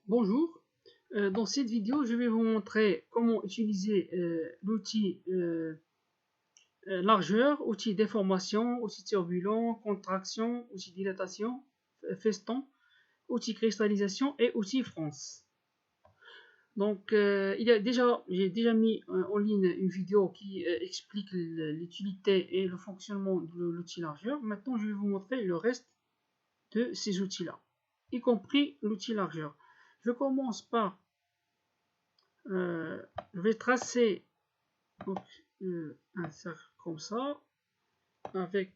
Bonjour, dans cette vidéo je vais vous montrer comment utiliser l'outil largeur, outil déformation, outil turbulent, contraction, outil dilatation, feston, outil cristallisation et outil France. Donc j'ai déjà mis en ligne une vidéo qui explique l'utilité et le fonctionnement de l'outil largeur. Maintenant je vais vous montrer le reste de ces outils là, y compris l'outil largeur. Je commence par je vais tracer donc, un cercle comme ça, avec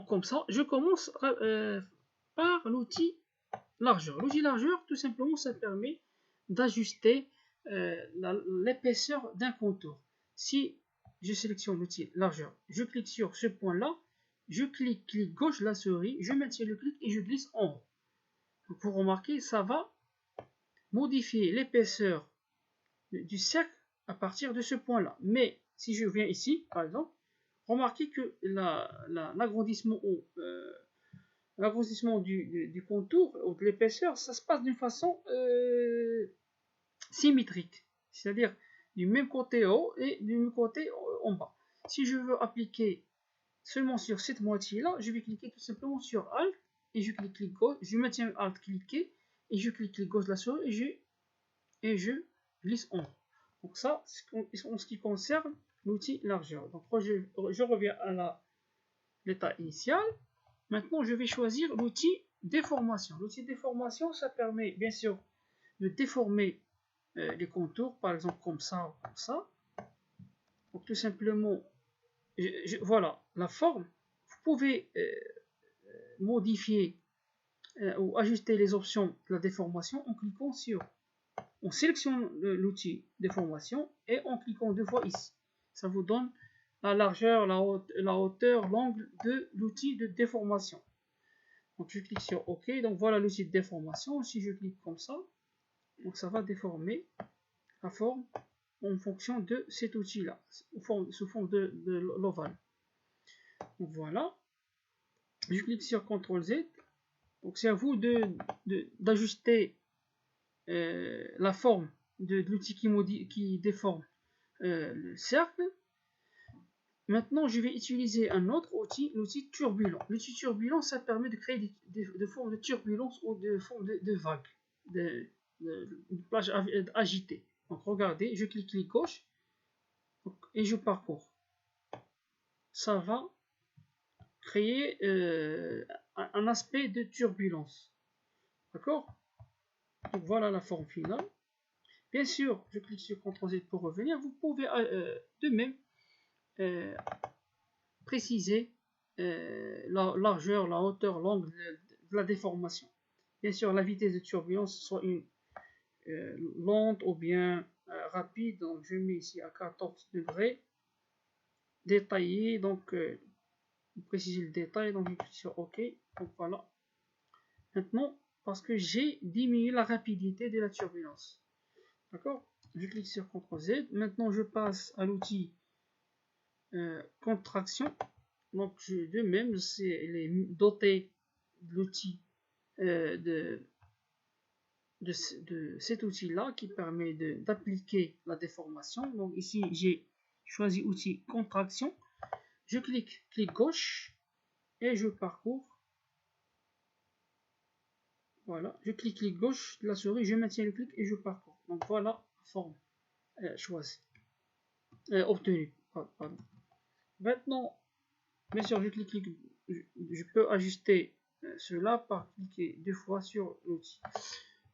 comme ça. Je commence par l'outil largeur. L'outil largeur, tout simplement, ça permet d'ajuster l'épaisseur d'un contour. Si je sélectionne l'outil largeur, je clique sur ce point-là, je clique gauche de la souris, je maintiens le clic et je glisse en haut. Donc, vous remarquez, ça va modifier l'épaisseur du cercle à partir de ce point-là. Mais si je viens ici, par exemple, remarquez que l'agrandissement du contour ou de l'épaisseur, ça se passe d'une façon symétrique. C'est-à-dire du même côté haut et du même côté en bas. Si je veux appliquer seulement sur cette moitié-là, je vais cliquer tout simplement sur Alt et je clique gauche, je maintiens Alt cliqué et je clique gauche de la souris et je glisse en haut. Donc ça, en ce qui concerne l'outil largeur. Donc je reviens à l'état initial. Maintenant, je vais choisir l'outil déformation. L'outil déformation, ça permet bien sûr de déformer les contours, par exemple comme ça ou comme ça. Donc tout simplement, voilà la forme. Vous pouvez modifier ou ajuster les options de la déformation en cliquant sur. On sélectionne l'outil déformation et en cliquant deux fois ici. Ça vous donne la largeur, la hauteur, l'angle de l'outil de déformation. Donc je clique sur OK. Donc voilà l'outil de déformation. Si je clique comme ça, donc ça va déformer la forme en fonction de cet outil-là, sous forme de l'ovale. Donc voilà. Je clique sur CTRL Z. Donc c'est à vous d'ajuster la forme de l'outil qui déforme le cercle. Maintenant, je vais utiliser un autre outil, l'outil turbulent. L'outil turbulent, ça permet de créer des formes de turbulence ou de formes de vagues, de plages agitées. Donc, regardez, je clique gauche et je parcours. Ça va créer un aspect de turbulence. D'accord? Donc, voilà la forme finale. Bien sûr, je clique sur CTRL Z pour revenir. Vous pouvez de même préciser la largeur, la hauteur, l'angle de la déformation. Bien sûr, la vitesse de turbulence soit une lente ou bien rapide. Donc, je mets ici à 14 degrés. Détaillé, donc préciser le détail. Donc, je clique sur OK. Donc, voilà. Maintenant, parce que j'ai diminué la rapidité de la turbulence. D'accord? Je clique sur CTRL Z. Maintenant, je passe à l'outil contraction. Donc, de même, c'est doté de l'outil de cet outil-là qui permet d'appliquer la déformation. Donc, ici, j'ai choisi outil contraction. Je clique gauche et je parcours. Voilà, je clique gauche de la souris, je maintiens le clic et je parcours. Donc, voilà la forme choisie, obtenue. Pardon. Maintenant, bien sûr, je peux ajuster cela par cliquer deux fois sur l'outil.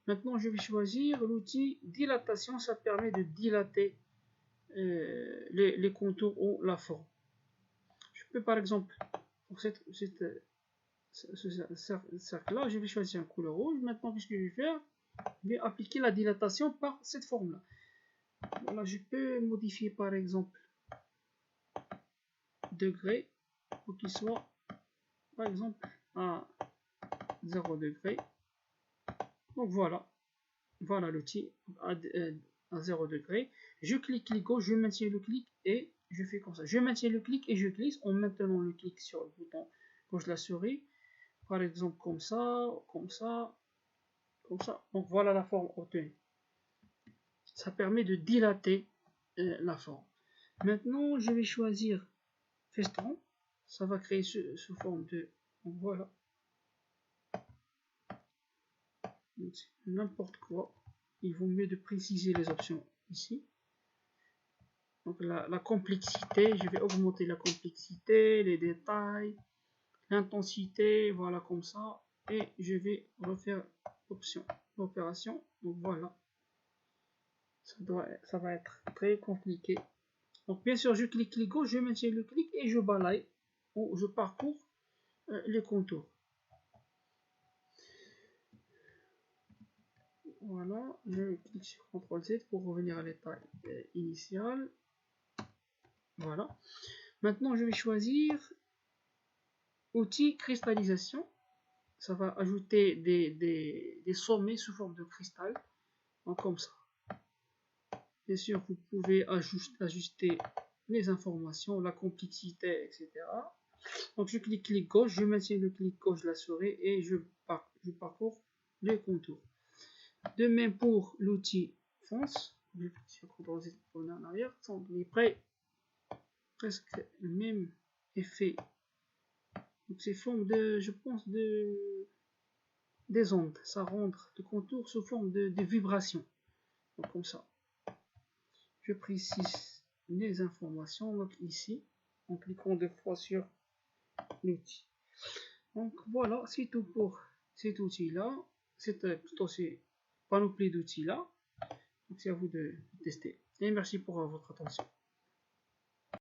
Maintenant, je vais choisir l'outil dilatation. Ça permet de dilater les contours ou la forme. Je peux par exemple, pour ce cercle-là, je vais choisir un couleur rouge. Maintenant, qu'est-ce que je vais faire? Je vais appliquer la dilatation par cette forme-là. Voilà, je peux modifier par exemple degré pour qu'il soit par exemple à 0 degré. Donc voilà l'outil à 0 degré. Je clique gauche, je maintiens le clic et je fais comme ça. Je maintiens le clic et je glisse en maintenant le clic sur le bouton gauche de la souris. Par exemple comme ça, comme ça. Donc voilà la forme obtenue. Ça permet de dilater la forme. Maintenant, je vais choisir feston. Ça va créer sous forme de... Donc voilà. N'importe quoi. Il vaut mieux de préciser les options ici. Donc la complexité, je vais augmenter la complexité, les détails, l'intensité, voilà comme ça. Et je vais refaire l'opération. Donc voilà. Ça va être très compliqué. Donc bien sûr, je clique gauche, je maintiens le clic et je balaye ou je parcours les contours. Voilà, je clique sur CTRL Z pour revenir à l'état initial. Voilà. Maintenant, je vais choisir outil cristallisation. Ça va ajouter des sommets sous forme de cristal. Donc comme ça. Bien sûr, vous pouvez ajuster les informations, la complexité, etc. Donc je clique gauche, je maintiens le clic gauche de la souris et je parcours les contours. De même pour l'outil fonce, je clique sur CTRL Z pour en arrière, donc il est presque le même effet. Donc c'est forme de, je pense, des ondes, ça rend le contour sous forme de vibrations. Donc comme ça. Je précise les informations, donc ici, en cliquant deux fois sur l'outil. Donc voilà, c'est tout pour cet outil-là, plutôt ces panoplie d'outils-là. Donc c'est à vous de tester. Et merci pour votre attention.